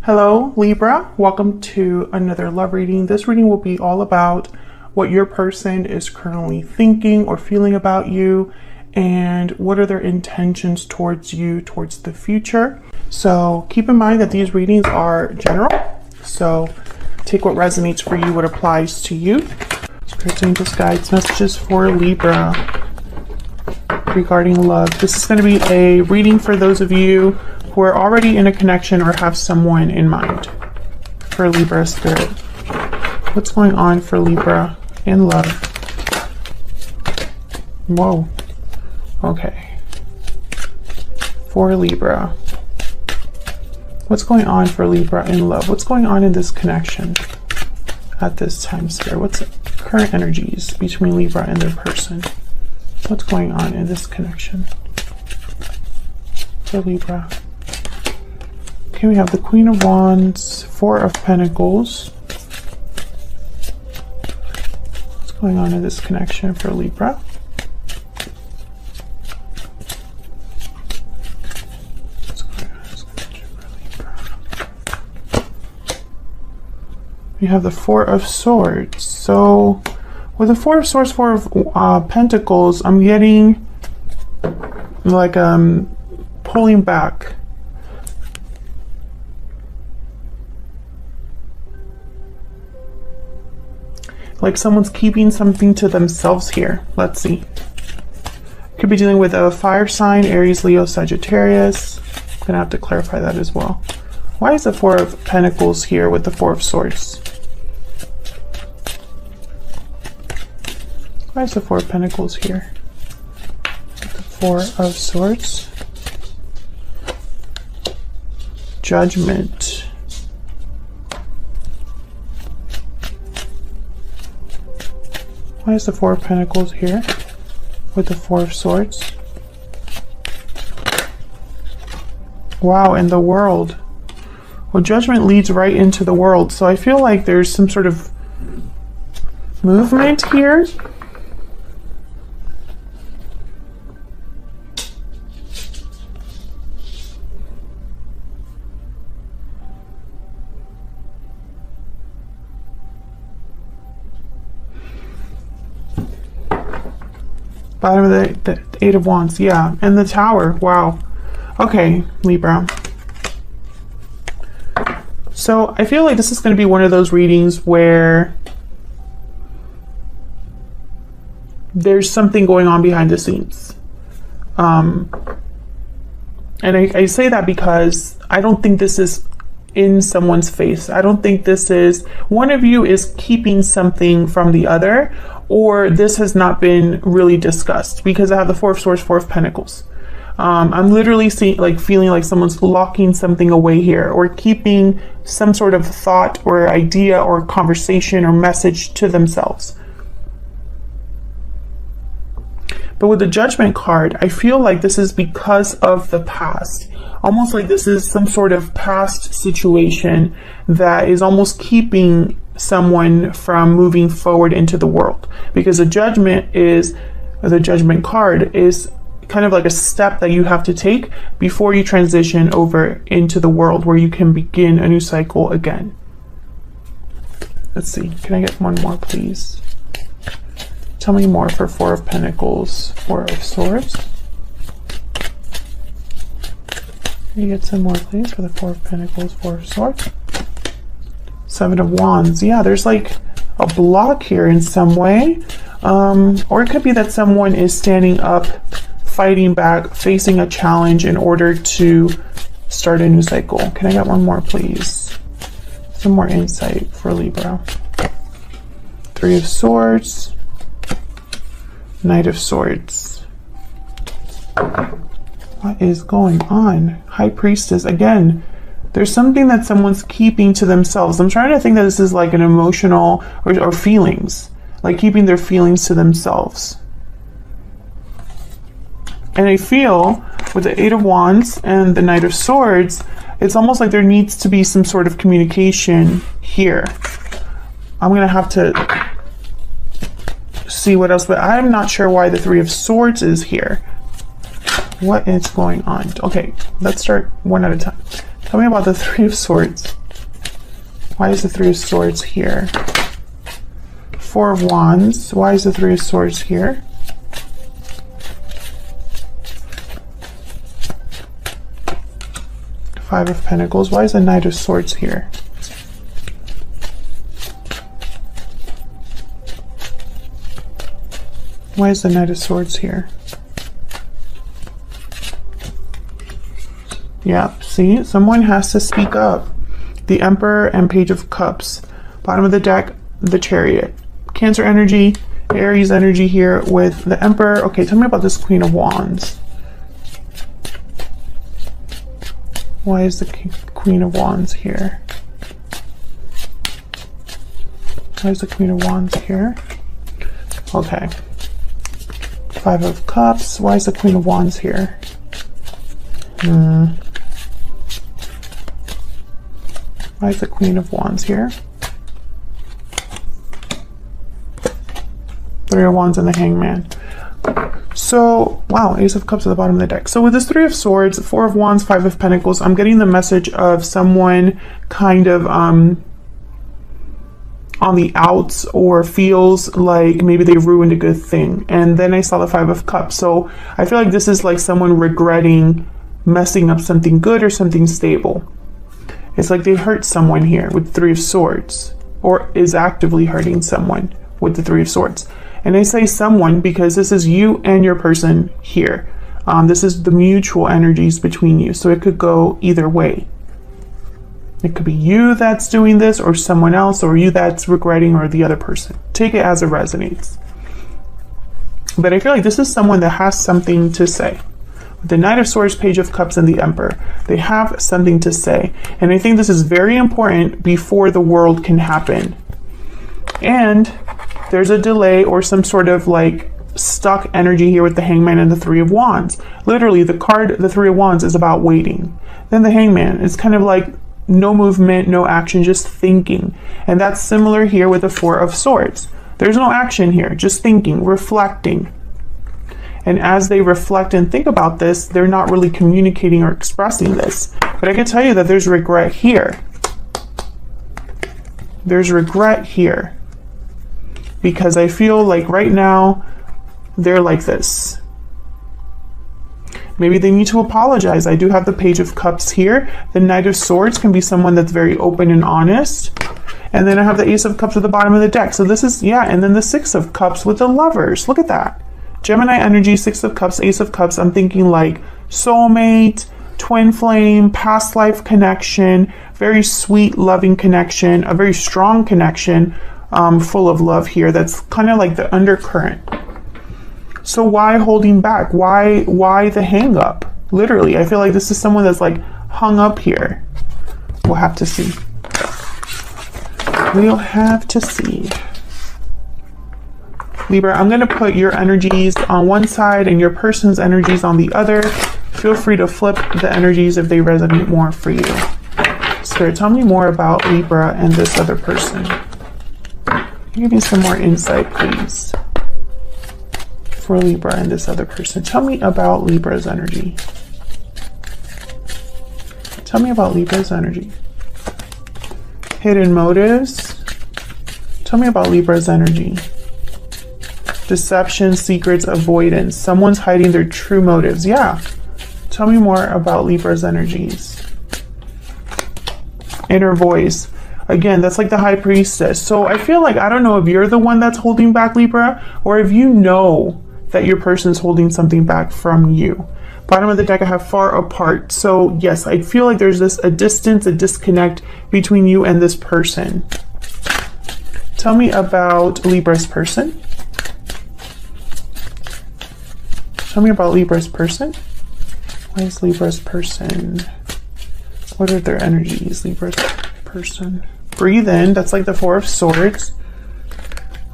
Hello, Libra. Welcome to another love reading. This reading will be all about what your person is currently thinking or feeling about you and what are their intentions towards you, towards the future. So keep in mind that these readings are general. So take what resonates for you, what applies to you. Spirit, angels, guides, messages for Libra regarding love. This is going to be a reading for those of you who are already in a connection or have someone in mind. For Libra spirit, what's going on for Libra in love? Whoa. Okay. For Libra, what's going on for Libra in love? What's going on in this connection at this time, spirit? What's the current energies between Libra and their person? What's going on in this connection for Libra? Okay, we have the Queen of Wands, Four of Pentacles. What's going on in this connection for Libra? What's going on in this connection for Libra? We have the Four of Swords. So with the Four of Swords, Four of Pentacles, I'm getting like pulling back. Like someone's keeping something to themselves here. Let's see. Could be dealing with a fire sign, Aries, Leo, Sagittarius. I'm gonna have to clarify that as well. Why is the Four of Pentacles here with the Four of Swords? Why is the Four of Pentacles here? The Four of Swords. Judgment. Why is the Four of Pentacles here with the Four of Swords? Wow, and the World. Well, Judgment leads right into the World. So I feel like there's some sort of movement here. Bottom of the Eight of Wands, yeah, and the Tower. Wow. Okay, Libra. So I feel like this is going to be one of those readings where there's something going on behind the scenes. And I say that because I don't think this is in someone's face. I don't think this is, one of you is keeping something from the other, or this has not been really discussed, because I have the Four of Swords, Four of Pentacles. I'm literally feeling like someone's locking something away here, or keeping some sort of thought or idea or conversation or message to themselves. But with the Judgment card, I feel like this is because of the past. Almost like this is some sort of past situation that is almost keeping someone from moving forward into the world. Because the Judgment card is kind of like a step that you have to take before you transition over into the world, where you can begin a new cycle again. Let's see. Can I get one more, please? Tell me more for Four of Pentacles, Four of Swords. Can you get some more, please, for the Four of Pentacles, Four of Swords? Seven of Wands. Yeah, there's like a block here in some way. Or it could be that someone is standing up, fighting back, facing a challenge in order to start a new cycle. Can I get one more, please? Some more insight for Libra. Three of Swords. Knight of Swords. What is going on? High Priestess. Again, there's something that someone's keeping to themselves. I'm trying to think that this is like an emotional or feelings, like keeping their feelings to themselves. And I feel with the Eight of Wands and the Knight of Swords, it's almost like there needs to be some sort of communication here. I'm going to have to see what else, but I'm not sure why the Three of Swords is here. What is going on? Okay, let's start one at a time. Tell me about the Three of Swords. Why is the Three of Swords here? Four of Wands. Why is the Three of Swords here? Five of Pentacles. Why is the Knight of Swords here? Why is the Knight of Swords here? Yeah, see? Someone has to speak up. The Emperor and Page of Cups. Bottom of the deck, the Chariot. Cancer energy, Aries energy here with the Emperor. Okay, tell me about this Queen of Wands. Why is the Queen of Wands here? Why is the Queen of Wands here? Okay. Five of Cups. Why is the Queen of Wands here? Why is the Queen of Wands here? Three of Wands and the Hangman. So, wow, Ace of Cups at the bottom of the deck. So with this Three of Swords, Four of Wands, Five of Pentacles, I'm getting the message of someone kind of on the outs, or feels like maybe they ruined a good thing. And then I saw the Five of Cups. So I feel like this is like someone regretting messing up something good or something stable. It's like they hurt someone here with Three of Swords, or is actively hurting someone with the Three of Swords. And I say someone because this is you and your person here. This is the mutual energies between you. So it could go either way. It could be you that's doing this, or someone else, or you that's regretting, or the other person. Take it as it resonates. But I feel like this is someone that has something to say. The Knight of Swords, Page of Cups, and the Emperor. They have something to say. And I think this is very important before the world can happen. And there's a delay or some sort of like stuck energy here with the Hangman and the Three of Wands. Literally, the card, the Three of Wands, is about waiting. Then the Hangman is kind of like no movement, no action, just thinking. And that's similar here with the Four of Swords. There's no action here, just thinking, reflecting. And as they reflect and think about this, they're not really communicating or expressing this. But I can tell you that there's regret here. There's regret here. Because I feel like right now, they're like this. Maybe they need to apologize. I do have the Page of Cups here. The Knight of Swords can be someone that's very open and honest. And then I have the Ace of Cups at the bottom of the deck. So this is, yeah, and then the Six of Cups with the Lovers. Look at that. Gemini energy, Six of Cups, Ace of Cups. I'm thinking like soulmate, twin flame, past life connection, very sweet, loving connection, a very strong connection, full of love here. That's kind of like the undercurrent. So why holding back? Why the hang up? Literally, I feel like this is someone that's like hung up here. We'll have to see. We'll have to see. Libra, I'm going to put your energies on one side and your person's energies on the other. Feel free to flip the energies if they resonate more for you. Spirit, tell me more about Libra and this other person. Give me some more insight, please. For Libra and this other person. Tell me about Libra's energy. Tell me about Libra's energy. Hidden motives. Tell me about Libra's energy. Deception, secrets, avoidance. Someone's hiding their true motives. Yeah. Tell me more about Libra's energies. Inner voice. Again, that's like the High Priestess. So I feel like, I don't know if you're the one that's holding back, Libra, or if you know that your person's holding something back from you. Bottom of the deck, I have far apart. So yes, I feel like there's a distance, a disconnect between you and this person. Tell me about Libra's person. Tell me about Libra's person. Why is Libra's person? What are their energies? Libra's person. Breathe in. That's like the Four of Swords.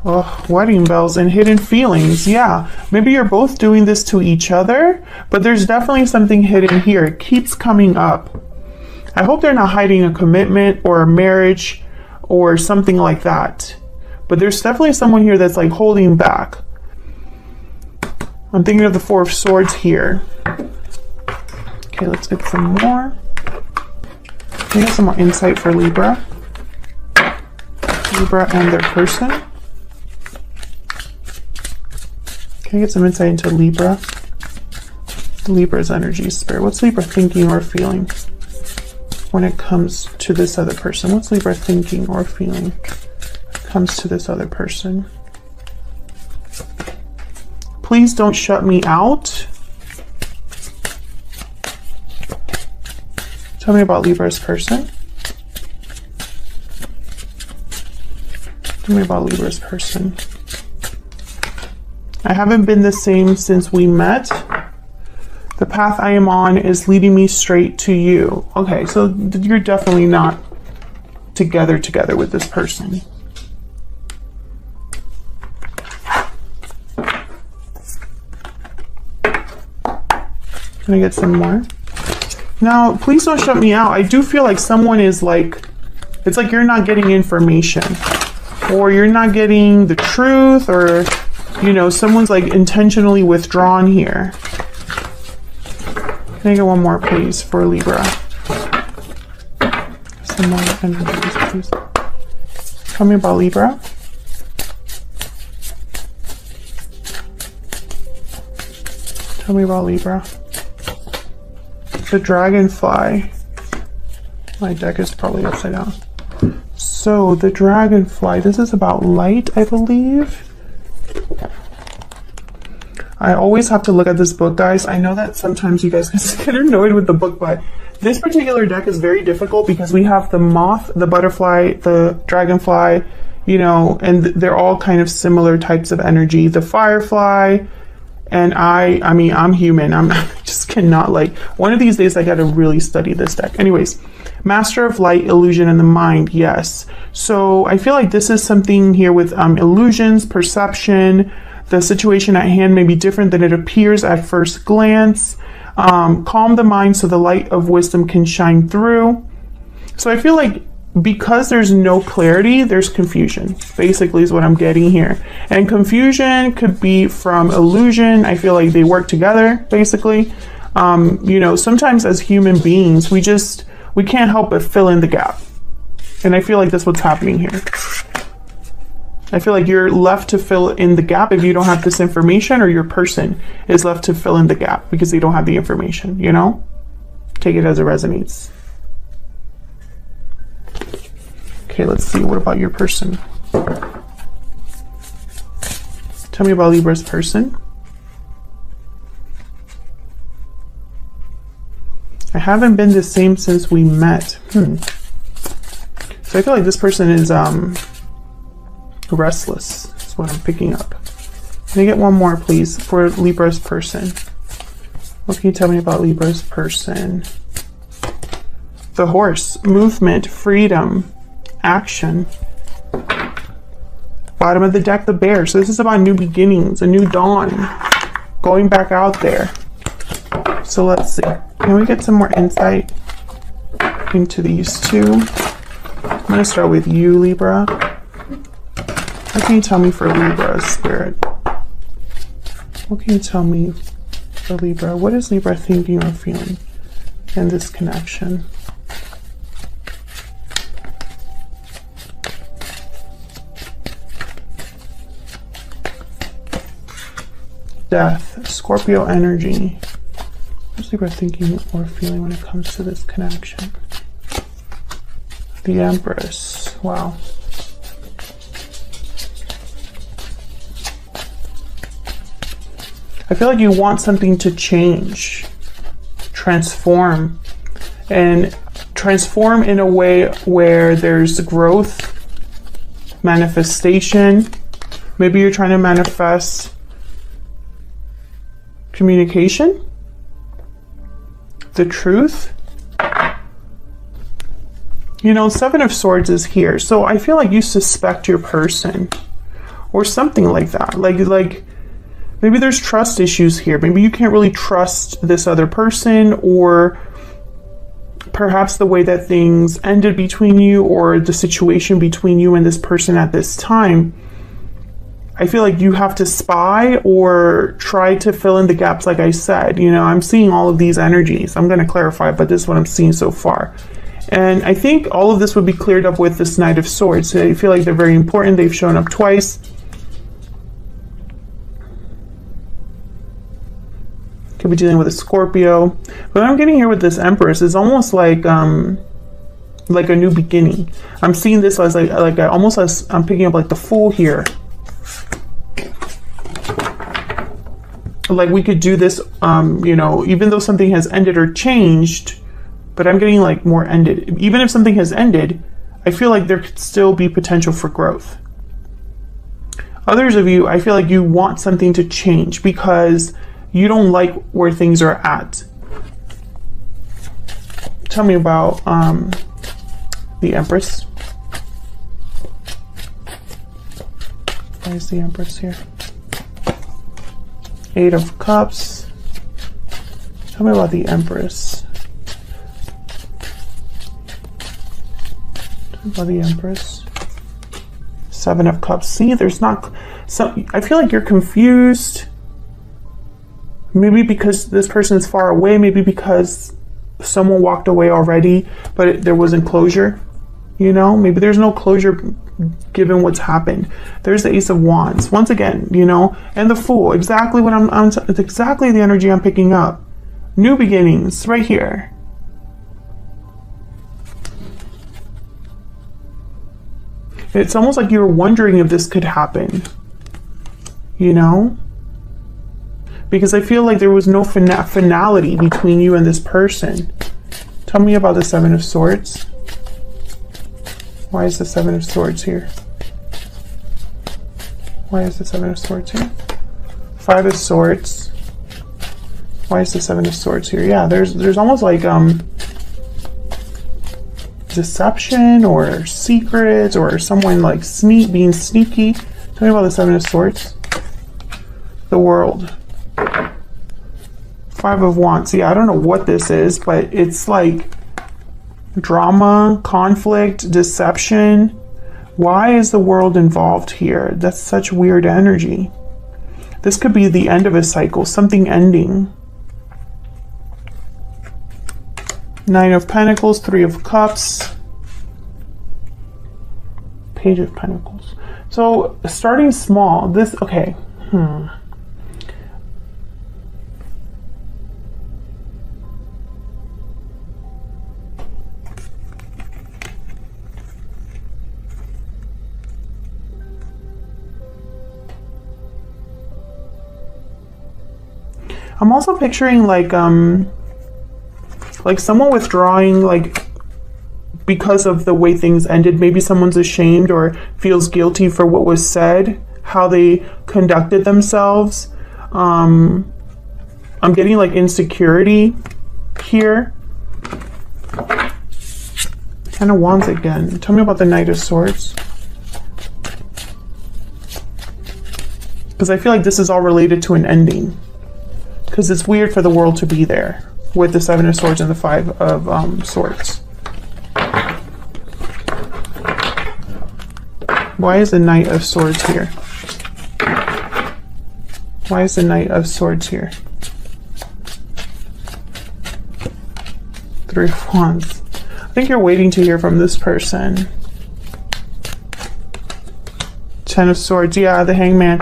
Oh, wedding bells and hidden feelings. Yeah, maybe you're both doing this to each other, but there's definitely something hidden here. It keeps coming up. I hope they're not hiding a commitment or a marriage or something like that. But there's definitely someone here that's like holding back. I'm thinking of the Four of Swords here. Okay, let's get some more. Can I get some more insight for Libra? Libra and their person. Can I get some insight into Libra? Libra's energy, spirit. What's Libra thinking or feeling when it comes to this other person? What's Libra thinking or feeling when it comes to this other person? Please don't shut me out. Tell me about Libra's person. Tell me about Libra's person. I haven't been the same since we met. The path I am on is leading me straight to you. Okay, so you're definitely not together with this person. Can I get some more? Now, please don't shut me out. I do feel like someone is like, it's like you're not getting information, or you're not getting the truth, or, you know, someone's like intentionally withdrawn here. Can I get one more, please, for Libra? Some more energies, please. Tell me about Libra. Tell me about Libra. The dragonfly. My deck is probably upside down. So, the dragonfly. This is about light, I believe. I always have to look at this book, guys. I know that sometimes you guys get annoyed with the book, but this particular deck is very difficult because we have the moth, the butterfly, the dragonfly, you know, and they're all kind of similar types of energy. The firefly, and I mean, I'm human. I just cannot, like, one of these days I got to really study this deck. Anyways, Master of Light, Illusion, and the Mind. Yes. So I feel like this is something here with illusions, perception. The situation at hand may be different than it appears at first glance. Calm the mind so the light of wisdom can shine through. So I feel like because there's no clarity, there's confusion, basically is what I'm getting here. And confusion could be from illusion. I feel like they work together, basically. You know, sometimes as human beings, we can't help but fill in the gap. And I feel like that's what's happening here. I feel like you're left to fill in the gap if you don't have this information, or your person is left to fill in the gap because they don't have the information, you know? Take it as it resonates. Okay, let's see. What about your person? Tell me about Libra's person. I haven't been the same since we met. So I feel like this person is restless. That's what I'm picking up. Can I get one more, please, for Libra's person? What can you tell me about Libra's person? The horse, movement, freedom, action. Bottom of the deck, the bear. So this is about new beginnings, a new dawn, going back out there. So let's see. Can we get some more insight into these two? I'm going to start with you, Libra. What can you tell me for Libra, Spirit? What can you tell me for Libra? What is Libra thinking or feeling in this connection? Death, Scorpio energy. What's Libra thinking or feeling when it comes to this connection? The Empress. Wow. I feel like you want something to change, transform, and transform in a way where there's growth, manifestation. Maybe you're trying to manifest communication, the truth. You know, Seven of Swords is here. So I feel like you suspect your person or something like that. Like maybe there's trust issues here. Maybe you can't really trust this other person, or perhaps the way that things ended between you, or the situation between you and this person at this time. I feel like you have to spy or try to fill in the gaps, like I said. You know, I'm seeing all of these energies. I'm going to clarify, but this is what I'm seeing so far. And I think all of this would be cleared up with this Knight of Swords. I feel like they're very important. They've shown up twice. Could be dealing with a Scorpio. But I'm getting here with this Empress, it's almost like a new beginning. I'm seeing this as almost as I'm picking up like the Fool here. Like we could do this, you know, even though something has ended or changed, but I'm getting like more ended. Even if something has ended, I feel like there could still be potential for growth. Others of you, I feel like you want something to change because you don't like where things are at. Tell me about the Empress. Why is the Empress here? Eight of Cups. Tell me about the Empress. Tell me about the Empress. Seven of Cups. See, there's not... So I feel like you're confused. Maybe because this person is far away. Maybe because someone walked away already, but there wasn't closure. You know, maybe there's no closure given what's happened. There's the Ace of Wands once again, you know, and the Fool. Exactly what it's exactly the energy I'm picking up. New beginnings right here. It's almost like you were wondering if this could happen, you know, because I feel like there was no finality between you and this person. Tell me about the Seven of Swords. Why is the Seven of Swords here? Why is the Seven of Swords here? Five of Swords. Why is the Seven of Swords here? Yeah, there's almost like deception or secrets or someone like being sneaky. Tell me about the Seven of Swords. The World. Five of Wands. Yeah, I don't know what this is, but it's like drama, conflict, deception. Why is the World involved here? That's such weird energy. This could be the end of a cycle, something ending. Nine of Pentacles, Three of Cups, Page of Pentacles. So starting small, this, okay. I'm also picturing like someone withdrawing, like because of the way things ended. Maybe someone's ashamed or feels guilty for what was said, how they conducted themselves. I'm getting like insecurity here. Ten of Wands again. Tell me about the Knight of Swords. Because I feel like this is all related to an ending. Because it's weird for the World to be there with the Seven of Swords and the Five of Swords. Why is the Knight of Swords here? Why is the Knight of Swords here? Three of Wands. I think you're waiting to hear from this person. Ten of Swords. Yeah, the Hangman.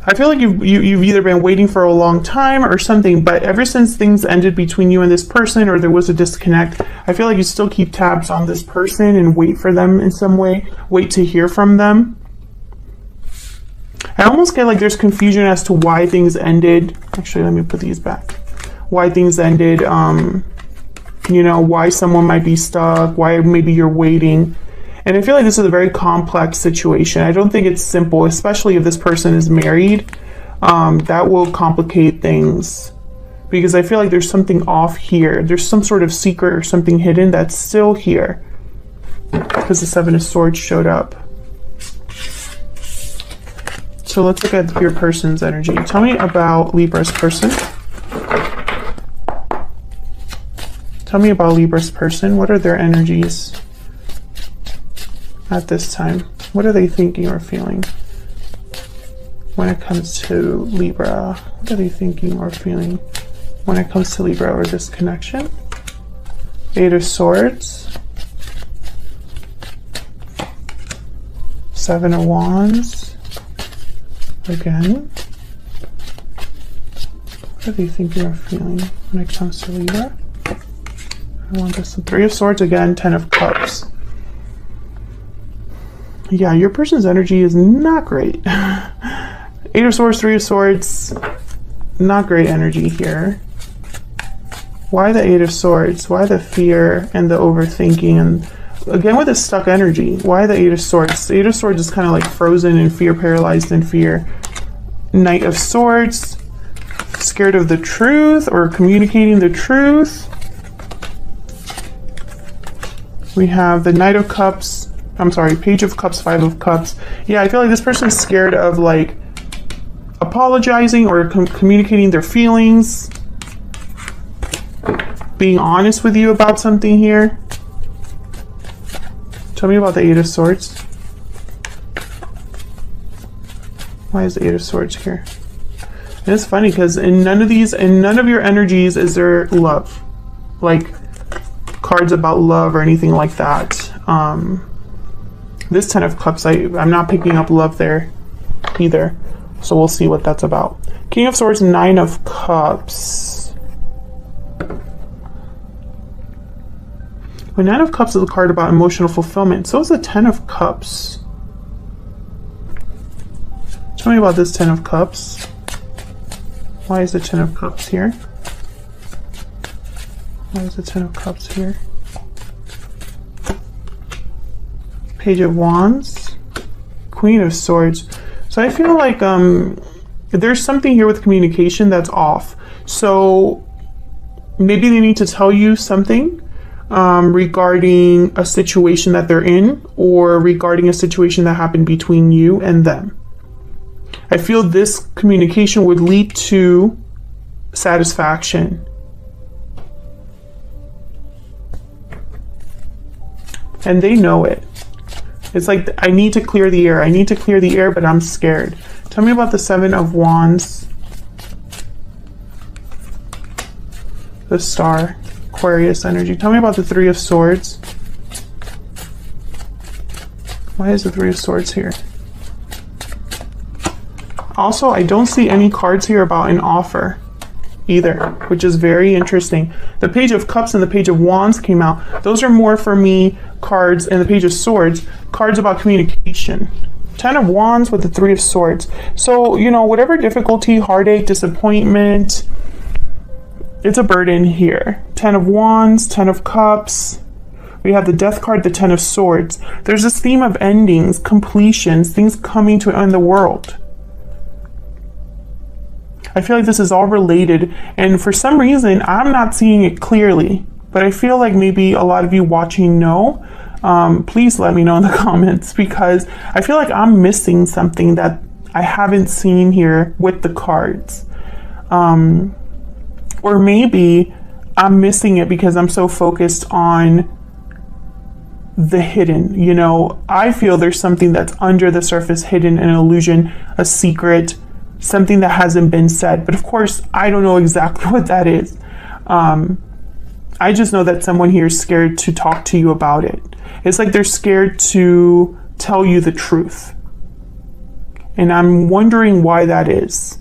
I feel like you've either been waiting for a long time or something, but ever since things ended between you and this person, or there was a disconnect, I feel like you still keep tabs on this person and wait for them in some way, wait to hear from them. I almost get like there's confusion as to why things ended. Actually, let me put these back. Why things ended, you know, why someone might be stuck, why maybe you're waiting. And I feel like this is a very complex situation. I don't think it's simple, especially if this person is married. That will complicate things because I feel like there's something off here. There's some sort of secret or something hidden that's still here because the Seven of Swords showed up. So let's look at your person's energy. Tell me about Libra's person. Tell me about Libra's person. What are their energies at this time? What are they thinking or feeling when it comes to Libra? What are they thinking or feeling when it comes to Libra or this connection? Eight of Swords. Seven of Wands. Again. What do they think you're feeling when it comes to Libra? I want this. Three of Swords again. 10 of Cups. Yeah, your person's energy is not great. Eight of Swords, Three of Swords. Not great energy here. Why the Eight of Swords? Why the fear and the overthinking? And again with the stuck energy. Why the Eight of Swords? The Eight of Swords is kind of like frozen in fear, paralyzed in fear. Knight of Swords. Scared of the truth or communicating the truth. We have the Knight of Cups. I'm sorry, Page of Cups, Five of Cups. Yeah, I feel like this person's scared of like apologizing or communicating their feelings. Being honest with you about something here. Tell me about the Eight of Swords. Why is the Eight of Swords here? And it's funny because in none of your energies is there love. Like cards about love or anything like that. This 10 of Cups, I'm not picking up love there either. So we'll see what that's about. King of Swords, Nine of Cups. Well, Nine of Cups is a card about emotional fulfillment. So is the 10 of Cups. Tell me about this 10 of Cups. Why is the 10 of Cups here? Why is the 10 of Cups here? Page of Wands. Queen of Swords. So I feel like there's something here with communication that's off. So maybe they need to tell you something regarding a situation that they're in or regarding a situation that happened between you and them. I feel this communication would lead to satisfaction. And they know it. It's like, I need to clear the air. I need to clear the air, but I'm scared. Tell me about the Seven of Wands. The Star. Aquarius energy. Tell me about the Three of Swords. Why is the Three of Swords here? Also, I don't see any cards here about an offer either, which is very interesting. The Page of Cups and the Page of Wands came out. Those are more for me cards, and the Page of Swords, cards about communication. 10 of Wands with the Three of Swords. So, you know, whatever difficulty, heartache, disappointment, it's a burden here. 10 of Wands, 10 of Cups. We have the Death card, the 10 of Swords. There's this theme of endings, completions, things coming to end the world. I feel like this is all related, and for some reason, I'm not seeing it clearly, but I feel like maybe a lot of you watching know. Please let me know in the comments, because I feel like I'm missing something that I haven't seen here with the cards. Or maybe I'm missing it because I'm so focused on the hidden. You know, I feel there's something that's under the surface, hidden, an illusion, a secret, something that hasn't been said. But of course, I don't know exactly what that is. I just know that someone here is scared to talk to you about it. It's like they're scared to tell you the truth. And I'm wondering why that is.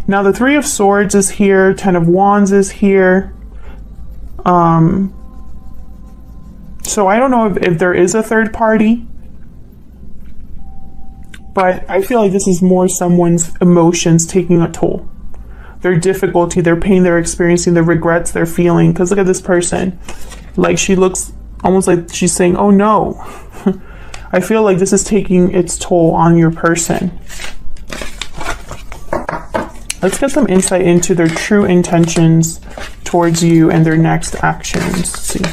Now the Three of Swords is here, 10 of Wands is here. So I don't know if there is a third party, but I feel like this is more someone's emotions taking a toll. Their difficulty, their pain they're experiencing, the regrets they're feeling. Because look at this person. Like, she looks almost like she's saying, oh no. I feel like this is taking its toll on your person. Let's get some insight into their true intentions towards you and their next actions. Let's see.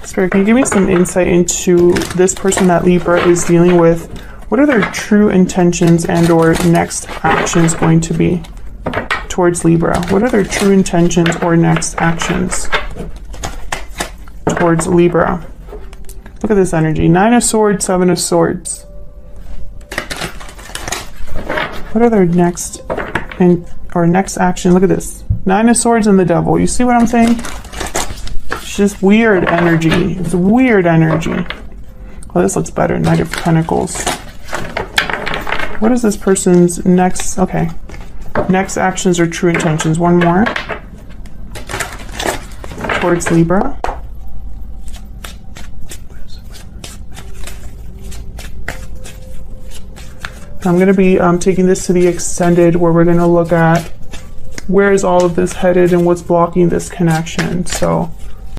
Spirit, can you give me some insight into this person that Libra is dealing with? What are their true intentions and or next actions going to be towards Libra? What are their true intentions or next actions towards Libra? Look at this energy. 9 of Swords, 7 of Swords. What are their next And our next action, look at this. 9 of Swords and the Devil. You see what I'm saying? It's just weird energy. It's weird energy. Well, this looks better. Knight of Pentacles. What is this person's next? Okay. Next actions or true intentions. One more. Towards Libra. I'm going to be taking this to the extended, where we're going to look at where is all of this headed and what's blocking this connection. So